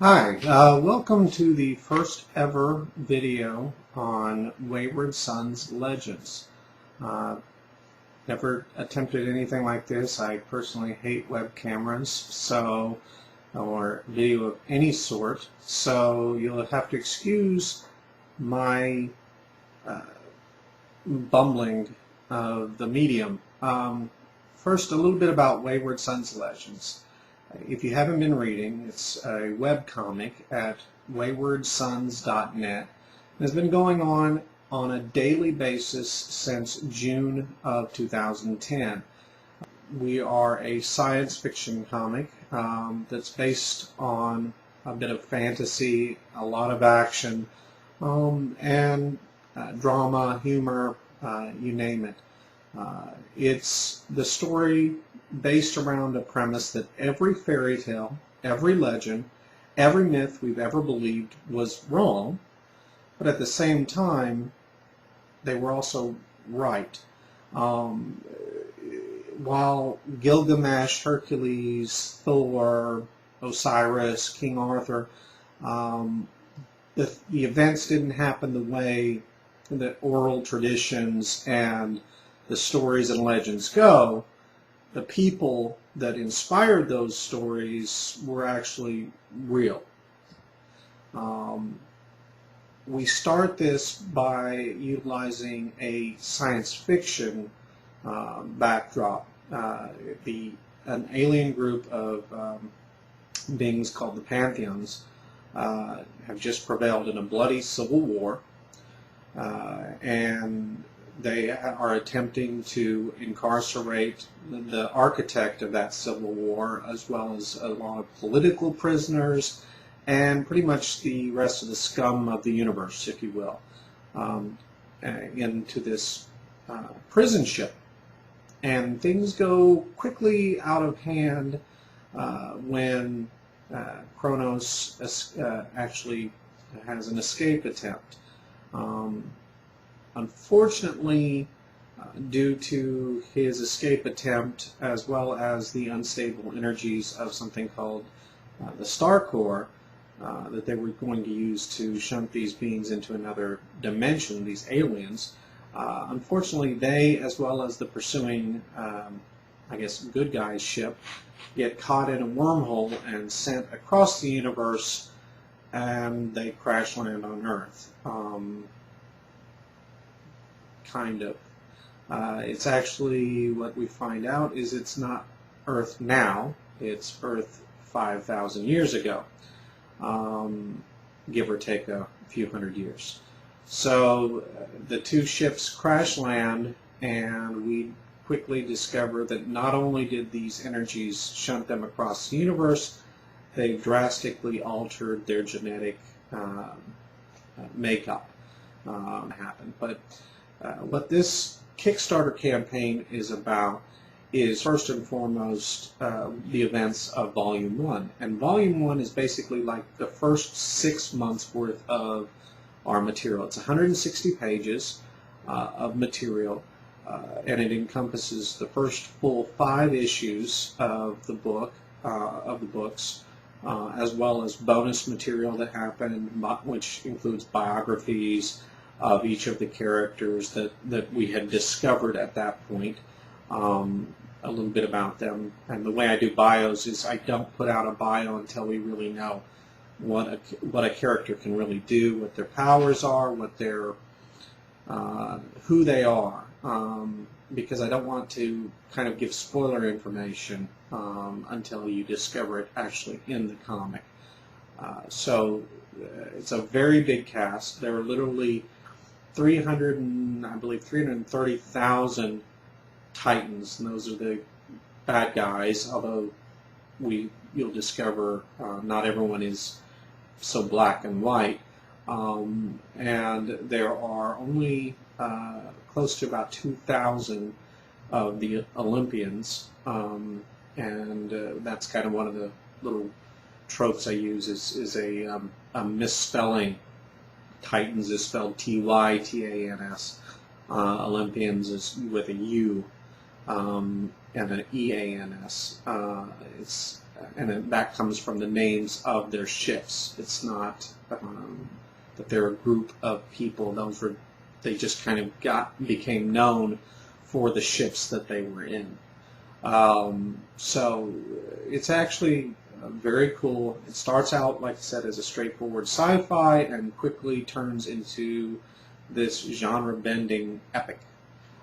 Hi, welcome to the first ever video on Wayward Sons Legends. Uh, Never attempted anything like this. I personally hate web cameras, or video of any sort, so you'll have to excuse my bumbling of the medium. First, a little bit about Wayward Sons Legends. If you haven't been reading, it's a web comic at waywardsons.net. It has been going on a daily basis since June of 2010. We are a science fiction comic that's based on a bit of fantasy, a lot of action, and drama, humor, you name it. It's the story based around a premise that every fairy tale, every legend, every myth we've ever believed was wrong, but at the same time, they were also right. While Gilgamesh, Hercules, Thor, Osiris, King Arthur, the events didn't happen the way that oral traditions and the stories and legends go, the people that inspired those stories were actually real. We start this by utilizing a science fiction backdrop. An alien group of beings called the Pantheons have just prevailed in a bloody civil war, and they are attempting to incarcerate the architect of that civil war, as well as a lot of political prisoners and pretty much the rest of the scum of the universe, if you will, into this prison ship. And things go quickly out of hand when Kronos actually has an escape attempt. Unfortunately, due to his escape attempt, as well as the unstable energies of something called the Star Core, that they were going to use to shunt these beings into another dimension, these aliens, unfortunately they, as well as the pursuing, good guy's ship, get caught in a wormhole and sent across the universe, and they crash land on Earth. Kind of. It's actually, what we find out is it's not Earth now, it's Earth 5,000 years ago, give or take a few hundred years. So the two ships crash land, and we quickly discover that not only did these energies shunt them across the universe, they drastically altered their genetic makeup. Happened. But what this Kickstarter campaign is about is first and foremost the events of Volume 1. And Volume 1 is basically like the first 6 months worth of our material. It's 160 pages of material, and it encompasses the first full 5 issues of the book, as well as bonus material that happened, which includes biographies of each of the characters that we had discovered at that point, a little bit about them. And the way I do bios is I don't put out a bio until we really know what a character can really do, what their powers are, what their who they are, because I don't want to kind of give spoiler information until you discover it actually in the comic. So it's a very big cast. There are literally 330,000 Titans, and those are the bad guys, although you'll discover not everyone is so black and white, and there are only close to about 2,000 of the Olympians, and that's kind of one of the little tropes I use is a misspelling. Titans is spelled T-Y-T-A-N-S. Olympians is with a U and an E-A-N-S. It's and that comes from the names of their ships. It's not that they're a group of people. They just kind of became known for the ships that they were in. So it's actually very cool. It starts out, like I said, as a straightforward sci-fi and quickly turns into this genre-bending epic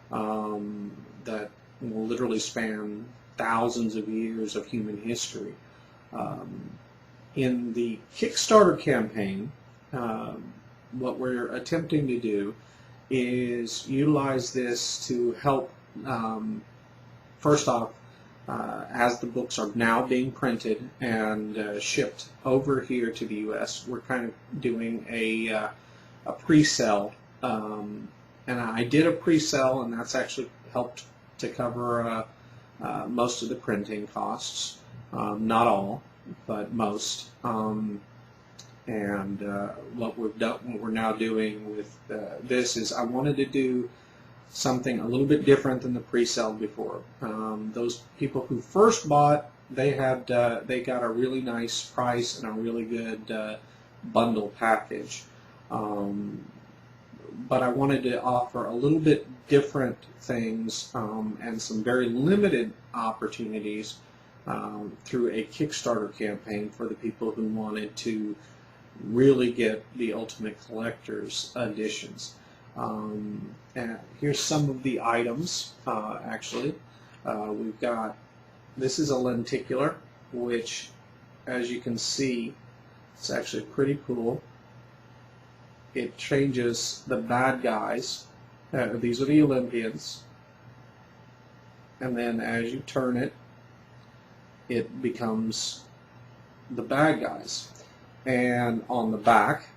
that will literally span thousands of years of human history. In the Kickstarter campaign, what we're attempting to do is utilize this to help, first off, as the books are now being printed and shipped over here to the U.S., we're kind of doing a pre-sale. And I did a pre-sale, and that's actually helped to cover most of the printing costs. Not all, but most. And what we're now doing with this is I wanted to do something a little bit different than the pre-sale before. Those people who first bought, they got a really nice price and a really good bundle package. But I wanted to offer a little bit different things and some very limited opportunities through a Kickstarter campaign for the people who wanted to really get the Ultimate Collector's editions. And here's some of the items, actually. We've got, this is a lenticular, which, as you can see, it's actually pretty cool. It changes the bad guys. These are the Olympians. And then as you turn it, it becomes the bad guys. And on the back,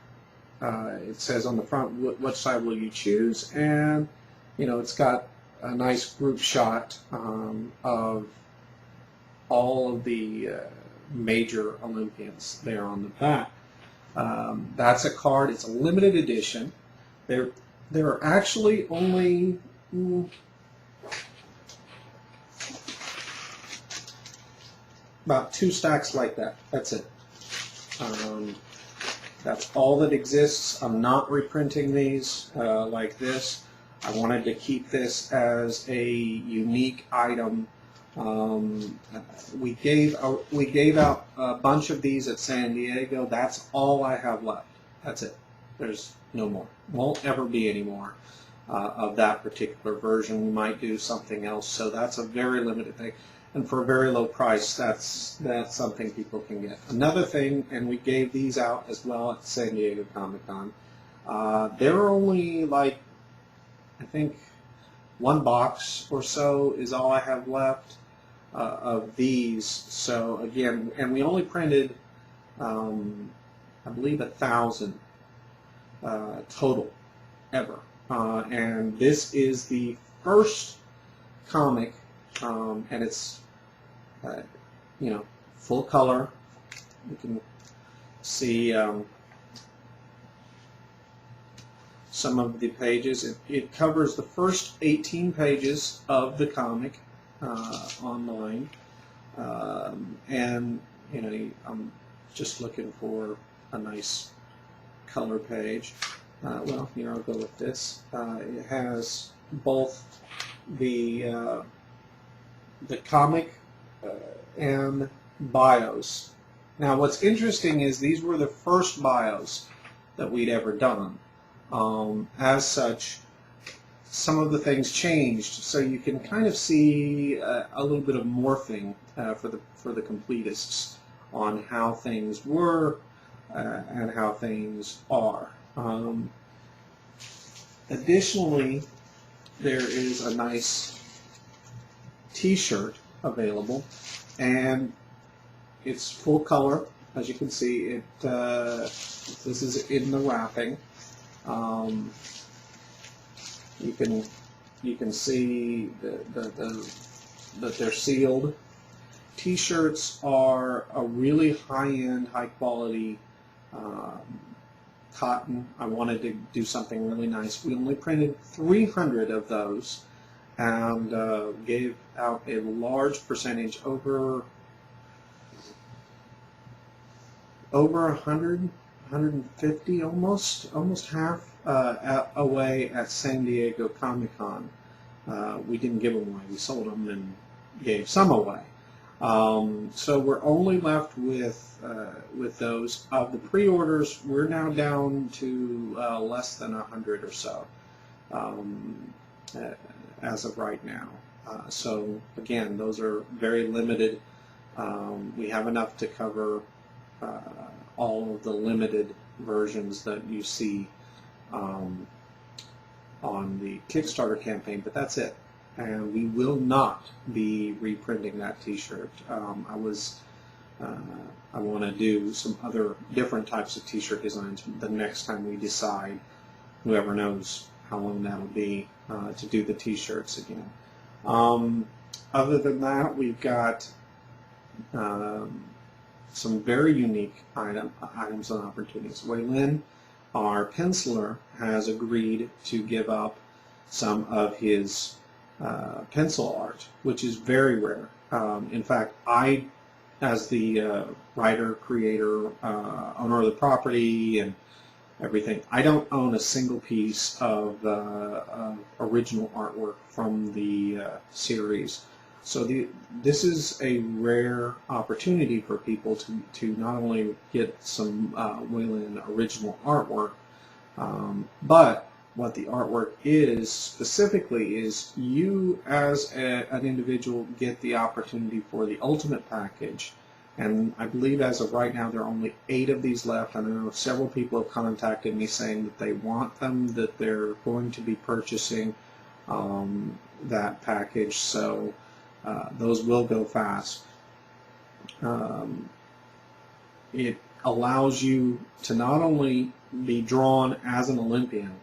it says on the front, which side will you choose? And, you know, it's got a nice group shot of all of the major Olympians there on the back. That's a card. It's a limited edition. There are actually only about 2 stacks like that. That's it. That's all that exists. I'm not reprinting these like this. I wanted to keep this as a unique item. We gave out a bunch of these at San Diego. That's all I have left. That's it. There's no more. Won't ever be any more of that particular version. We might do something else. So that's a very limited thing. And for a very low price, that's something people can get. Another thing, and we gave these out as well at San Diego Comic-Con. There are only, like, I think 1 box or so is all I have left of these. So again, and we only printed, I believe, 1,000 total ever. And this is the first comic, and it's you know, full color. You can see some of the pages. It covers the first 18 pages of the comic online, and you know, I'm just looking for a nice color page. Well, here, I'll go with this. It has both the comic and bios. Now, what's interesting is these were the first bios that we'd ever done. As such, some of the things changed, so you can kind of see a little bit of morphing for the completists on how things were and how things are. Additionally, there is a nice T-shirt available, and it's full color. As you can see, this is in the wrapping. You can see that they're sealed. T-shirts are a really high-end, high-quality cotton. I wanted to do something really nice. We only printed 300 of those, and gave out a large percentage, over over 100, 150, almost half away at San Diego Comic-Con. We didn't give them away. We sold them and gave some away. So we're only left with those. Of the pre-orders, we're now down to less than 100 or so as of right now. So again, those are very limited. We have enough to cover all of the limited versions that you see on the Kickstarter campaign, but that's it. And we will not be reprinting that T-shirt. I want to do some other different types of T-shirt designs the next time we decide, whoever knows how long that'll be, to do the T-shirts again. Other than that, we've got some very unique items and opportunities. Waylin, our penciler, has agreed to give up some of his pencil art, which is very rare. In fact, I, as the writer, creator, owner of the property and everything, I don't own a single piece of original artwork from the series. So this is a rare opportunity for people to not only get some Waylin original artwork, but what the artwork is specifically is you as an individual get the opportunity for the ultimate package. And I believe as of right now there are only 8 of these left. And I know several people have contacted me saying that they want them, that they're going to be purchasing that package. So those will go fast. It allows you to not only be drawn as an Olympian,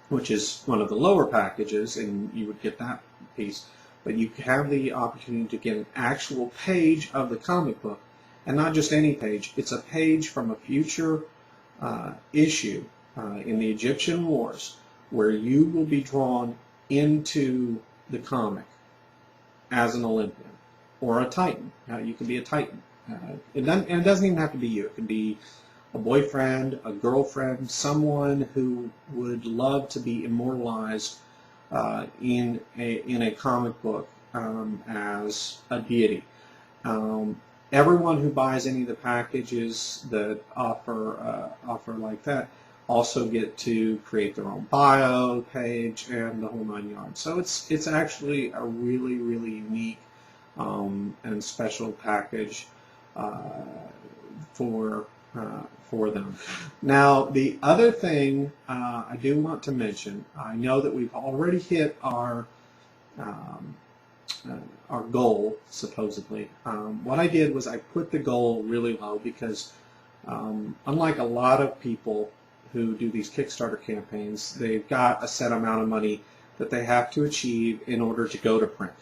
which is one of the lower packages, and you would get that piece, but you have the opportunity to get an actual page of the comic book, and not just any page. It's a page from a future issue in the Egyptian Wars, where you will be drawn into the comic as an Olympian or a Titan. You can be a Titan. It doesn't even have to be you. It can be a boyfriend, a girlfriend, someone who would love to be immortalized in a comic book as a deity. Everyone who buys any of the packages that offer like that also get to create their own bio page and the whole 9 yards. So it's actually a really, really unique and special package for them. Now, the other thing I do want to mention, I know that we've already hit our goal, supposedly. What I did was I put the goal really low because unlike a lot of people who do these Kickstarter campaigns, they've got a set amount of money that they have to achieve in order to go to print.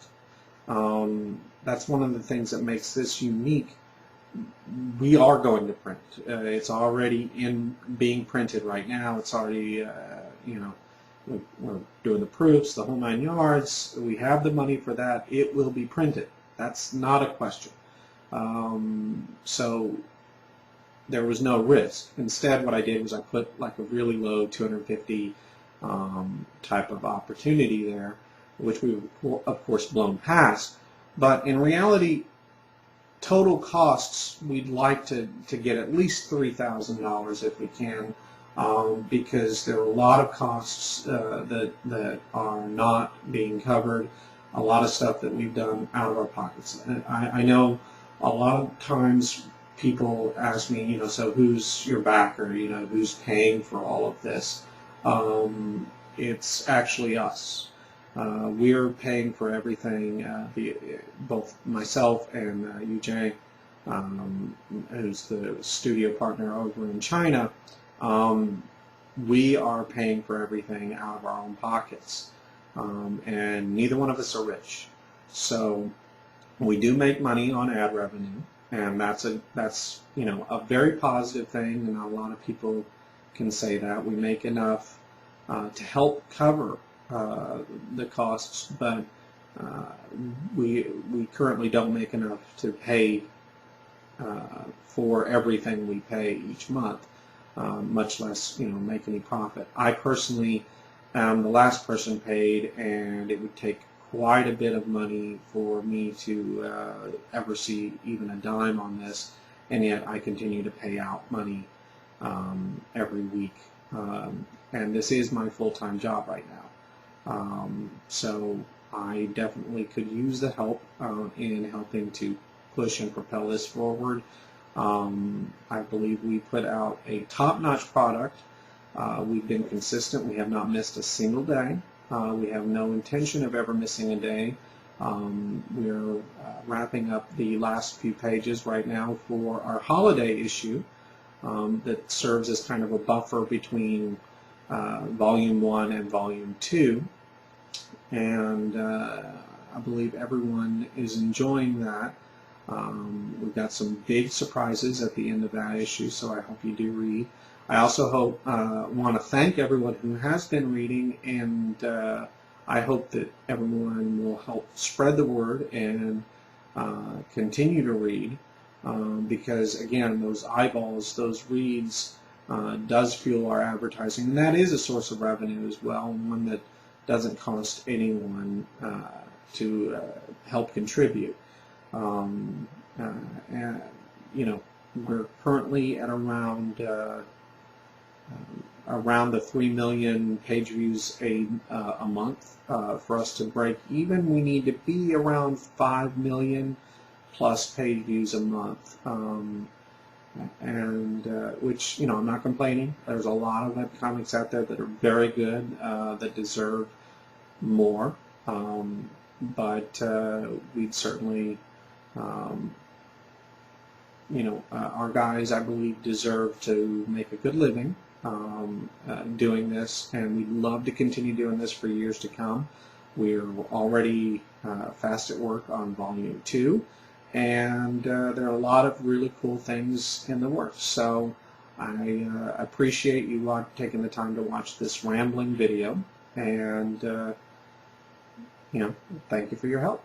That's one of the things that makes this unique. We are going to print. It's already being printed right now. It's already, we're doing the proofs, the whole 9 yards. We have the money for that. It will be printed. That's not a question. So there was no risk. Instead, what I did was I put like a really low 250 type of opportunity there, which we've of course blown past. But in reality, total costs, we'd like to get at least $3,000 if we can, because there are a lot of costs that are not being covered, a lot of stuff that we've done out of our pockets. I know a lot of times people ask me, so who's your backer, who's paying for all of this? It's actually us. We're paying for everything, both myself and UJ, who's the studio partner over in China. We are paying for everything out of our own pockets, and neither one of us are rich. So we do make money on ad revenue, and that's a very positive thing, and a lot of people can say that. We make enough to help cover the costs, but we currently don't make enough to pay for everything we pay each month, much less make any profit. I personally am the last person paid, and it would take quite a bit of money for me to ever see even a dime on this, and yet I continue to pay out money every week. And this is my full-time job right now. So I definitely could use the help in helping to push and propel this forward. I believe we put out a top-notch product. We've been consistent. We have not missed a single day. We have no intention of ever missing a day. We're wrapping up the last few pages right now for our holiday issue that serves as kind of a buffer between Volume 1 and Volume 2. And I believe everyone is enjoying that. We've got some big surprises at the end of that issue, so I hope you do read. I also want to thank everyone who has been reading, and I hope that everyone will help spread the word and continue to read, because again, those eyeballs, those reads, does fuel our advertising, and that is a source of revenue as well, one that doesn't cost anyone to help contribute. And we're currently at around the 3 million page views a month. For us to break even, we need to be around 5 million plus page views a month. Which, I'm not complaining. There's a lot of webcomics out there that are very good, that deserve more. But we'd certainly, our guys, I believe, deserve to make a good living doing this, and we'd love to continue doing this for years to come. We're already fast at work on Volume 2. And there are a lot of really cool things in the works. So I appreciate you taking the time to watch this rambling video, and thank you for your help.